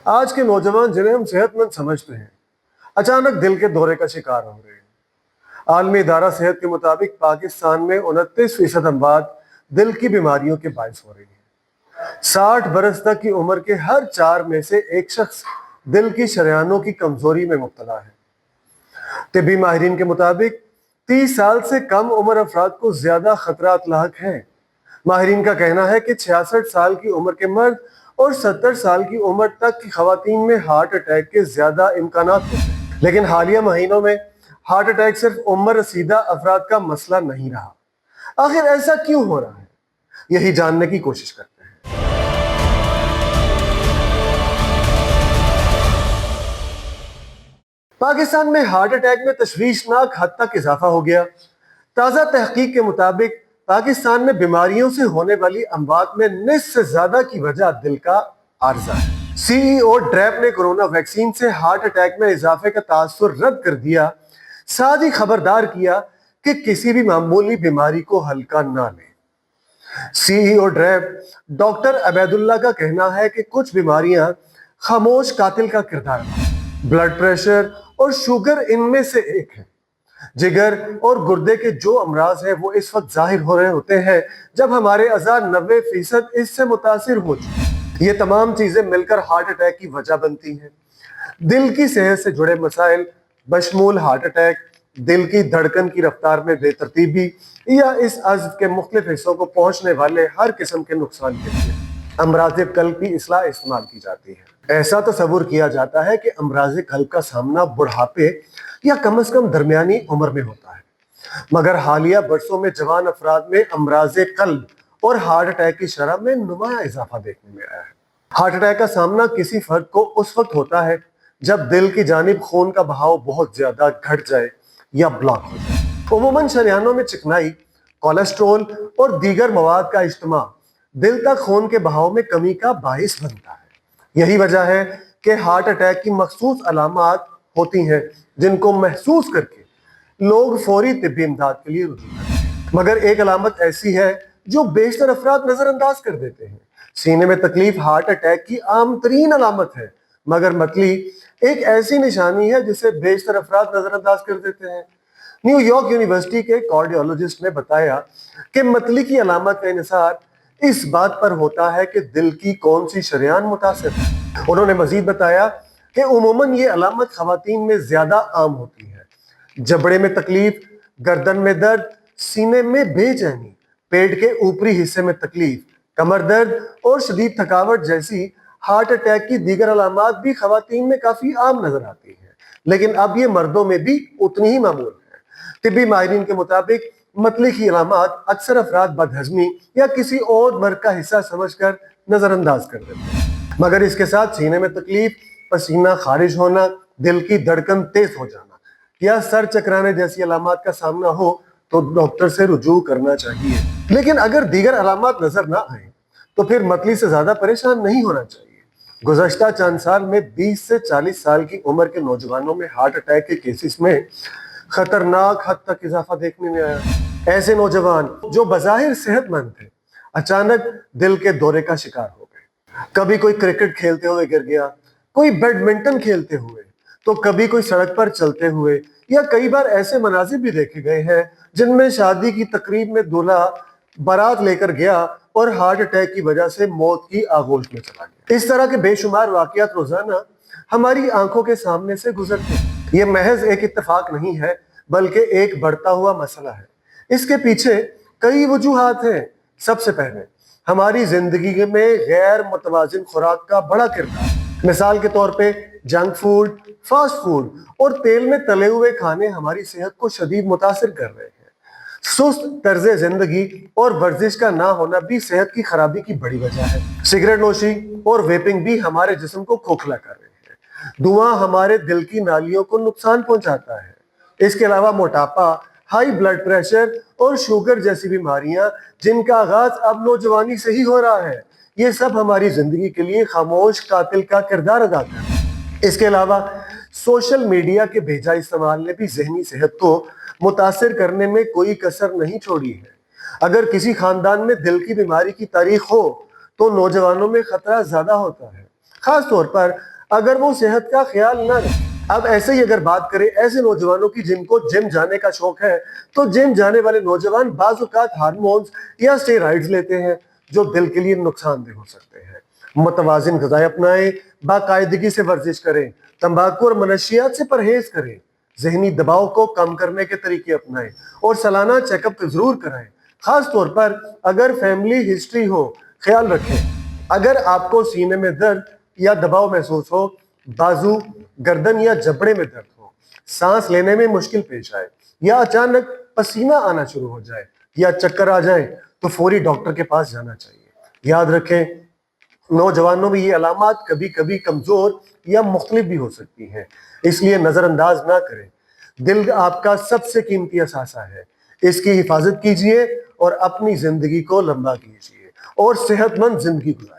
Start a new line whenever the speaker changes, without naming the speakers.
آج کے نوجوان جنہیں ہم صحت مند سمجھتے ہیں اچانک دل کے دورے کا شکار ہو رہے ہیں۔ عالمی ادارہ صحت کے مطابق پاکستان میں 29% اموات دل کی بیماریوں کے باعث ہو رہی ہیں۔ 60 برس تک کی عمر کے ہر 4 میں سے ایک شخص دل کی شریانوں کی کمزوری میں مبتلا ہے۔ طبی ماہرین کے مطابق 30 سال سے کم عمر افراد کو زیادہ خطرات لاحق ہیں۔ ماہرین کا کہنا ہے کہ 66 سال کی عمر کے مرد اور 70 سال کی عمر تک کی خواتین میں ہارٹ اٹیک کے زیادہ امکانات ہوتے ہیں۔ لیکن حالیہ مہینوں میں ہارٹ اٹیک صرف عمر رسیدہ افراد کا مسئلہ نہیں رہا۔ آخر ایسا کیوں ہو رہا ہے؟ یہی جاننے کی کوشش کرتے ہیں۔ پاکستان میں ہارٹ اٹیک میں تشویشناک حد تک اضافہ ہو گیا۔ تازہ تحقیق کے مطابق پاکستان میں بیماریوں سے ہونے والی اموات میں نصف سے زیادہ کی وجہ دل کا عارضہ ہے۔ سی ای او ڈریپ نے کورونا ویکسین سے ہارٹ اٹیک میں اضافے کا تاثر رد کر دیا، ساتھ ہی خبردار کیا کہ کسی بھی معمولی بیماری کو ہلکا نہ لیں۔ سی ای او ڈریپ ڈاکٹر عبید اللہ کا کہنا ہے کہ کچھ بیماریاں خاموش قاتل کا کردار ہیں۔ بلڈ پریشر اور شوگر ان میں سے ایک ہے۔ جگر اور گردے کے جو امراض ہیں وہ اس وقت ظاہر ہو رہے ہوتے ہیں جب ہمارے اعضاء 90% اس سے متاثر ہو چکے ہیں۔ یہ تمام چیزیں مل کر ہارٹ اٹیک کی وجہ بنتی ہیں۔ دل کی صحت سے جڑے مسائل بشمول ہارٹ اٹیک، دل کی دھڑکن کی رفتار میں بے ترتیبی یا اس عضو کے مختلف حصوں کو پہنچنے والے ہر قسم کے نقصان کے لیے امراض قلب کی اصلاح استعمال کی جاتی ہے۔ ایسا تصور کیا جاتا ہے کہ امراض قلب کا سامنا بڑھاپے یا کم از کم درمیانی عمر میں ہوتا ہے، مگر حالیہ برسوں میں جوان افراد میں امراض قلب اور ہارٹ اٹیک کی شرح میں نمایاں اضافہ دیکھنے میں آیا ہے۔ ہارٹ اٹیک کا سامنا کسی فرد کو اس وقت ہوتا ہے جب دل کی جانب خون کا بہاؤ بہت زیادہ گھٹ جائے یا بلاک ہو جائے۔ عموماً شریانوں میں چکنائی، کولیسٹرول اور دیگر مواد کا اجتماع دل تک خون کے بہاؤ میں کمی کا باعث بنتا ہے۔ یہی وجہ ہے کہ ہارٹ اٹیک کی مخصوص علامات ہوتی ہیں جن کو محسوس کر کے لوگ فوری طبی امداد کے لیے رجوع کرتے ہیں۔ مگر ایک علامت ایسی ہے جو بیشتر افراد نظر انداز کر دیتے ہیں۔ سینے میں تکلیف ہارٹ اٹیک کی عام ترین علامت ہے، مگر متلی ایک ایسی نشانی ہے جسے بیشتر افراد نظر انداز کر دیتے ہیں۔ نیو یارک یونیورسٹی کے کارڈیولوجسٹ نے بتایا کہ متلی کی علامت کا انحصار اس بات پر ہوتا ہے کہ دل کی کون سی شریان متاثر ہے۔ انہوں نے مزید بتایا کہ عموماً یہ علامت خواتین میں زیادہ عام ہوتی ہے۔ جبڑے میں تکلیف، گردن میں درد، سینے میں بے چینی، پیٹ کے اوپری حصے میں تکلیف، کمر درد اور شدید تھکاوٹ جیسی ہارٹ اٹیک کی دیگر علامات بھی خواتین میں کافی عام نظر آتی ہیں، لیکن اب یہ مردوں میں بھی اتنی ہی معمول ہے۔ طبی ماہرین کے مطابق متلی کی علامات اکثر افراد بدہضمی یا کسی اور مرض کا حصہ سمجھ کر نظر انداز کر دیتے ہیں، مگر اس کے ساتھ سینے میں تکلیف، پسینہ خارج ہونا، دل کی دھڑکن تیز ہو جانا یا سر چکرانے جیسی علامات کا سامنا ہو تو ڈاکٹر سے رجوع کرنا چاہیے۔ لیکن اگر دیگر علامات نظر نہ آئیں تو پھر متلی سے زیادہ پریشان نہیں ہونا چاہیے۔ گزشتہ چند سال میں 20 سے 40 سال کی عمر کے نوجوانوں میں ہارٹ اٹیک کے کیسز میں خطرناک حد تک اضافہ دیکھنے میں آیا۔ ایسے نوجوان جو بظاہر صحت مند تھے اچانک دل کے دورے کا شکار ہو گئے۔ کبھی کوئی کرکٹ کھیلتے ہوئے گر گیا، کوئی بیڈمنٹن کھیلتے ہوئے، تو کبھی کوئی سڑک پر چلتے ہوئے، یا کئی بار ایسے مناظر بھی دیکھے گئے ہیں جن میں شادی کی تقریب میں دولہا بارات لے کر گیا اور ہارٹ اٹیک کی وجہ سے موت کی آغوش میں چلا گیا۔ اس طرح کے بے شمار واقعات روزانہ ہماری آنکھوں کے سامنے سے گزرتے ہیں۔ یہ محض ایک اتفاق نہیں ہے بلکہ ایک بڑھتا ہوا مسئلہ ہے۔ اس کے پیچھے کئی وجوہات ہیں۔ سب سے پہلے ہماری زندگی میں غیر متوازن خوراک کا بڑا کردار۔ مثال کے طور پہ جنک فوڈ، فاسٹ فوڈ اور تیل میں تلے ہوئے کھانے ہماری صحت کو شدید متاثر کر رہے ہیں۔ سست طرز زندگی اور ورزش کا نہ ہونا بھی صحت کی خرابی کی بڑی وجہ ہے۔ سگریٹ نوشی اور ویپنگ بھی ہمارے جسم کو کھوکھلا کر رہے ہیں۔ دھواں ہمارے دل کی نالیوں کو نقصان پہنچاتا ہے۔ اس کے علاوہ موٹاپا، ہائی بلڈ پریشر اور شوگر جیسی بیماریاں جن کا آغاز اب نوجوانی سے ہی ہو رہا ہے، یہ سب ہماری زندگی کے لیے خاموش قاتل کا کردار ادا کرتے ہیں۔ اس کے علاوہ سوشل میڈیا کے بھیجا استعمال نے بھی ذہنی صحت کو متاثر کرنے میں کوئی کسر نہیں چھوڑی ہے۔ اگر کسی خاندان میں دل کی بیماری کی تاریخ ہو تو نوجوانوں میں خطرہ زیادہ ہوتا ہے، خاص طور پر اگر وہ صحت کا خیال نہ رکھے۔ اب ایسے ہی اگر بات کریں ایسے نوجوانوں کی جن کو جم جانے کا شوق ہے، تو جم جانے والے نوجوان بعض اوقات ہارمونز یا اسٹیرائڈز لیتے ہیں جو دل کے لیے نقصان دہ ہو سکتے ہیں۔ متوازن غذائیں اپنائیں، باقاعدگی سے ورزش کریں، تمباکو اور منشیات سے پرہیز کریں، ذہنی دباؤ کو کم کرنے کے طریقے اپنائیں اور سالانہ چیک اپ ضرور کرائیں۔ خاص طور پر اگر فیملی ہسٹری ہو، خیال رکھیں اگر آپ کو سینے میں درد یا دباؤ محسوس ہو، بازو، گردن یا جبڑے میں درد ہو، سانس لینے میں مشکل پیش آئے یا اچانک پسینہ آنا شروع ہو جائے یا چکر آ جائیں تو فوری ڈاکٹر کے پاس جانا چاہیے۔ یاد رکھیں نوجوانوں میں یہ علامات کبھی کبھی کمزور یا مختلف بھی ہو سکتی ہیں، اس لیے نظر انداز نہ کریں۔ دل آپ کا سب سے قیمتی اثاثہ ہے، اس کی حفاظت کیجیے اور اپنی زندگی کو لمبا کیجیے اور صحت مند زندگی گزاریں۔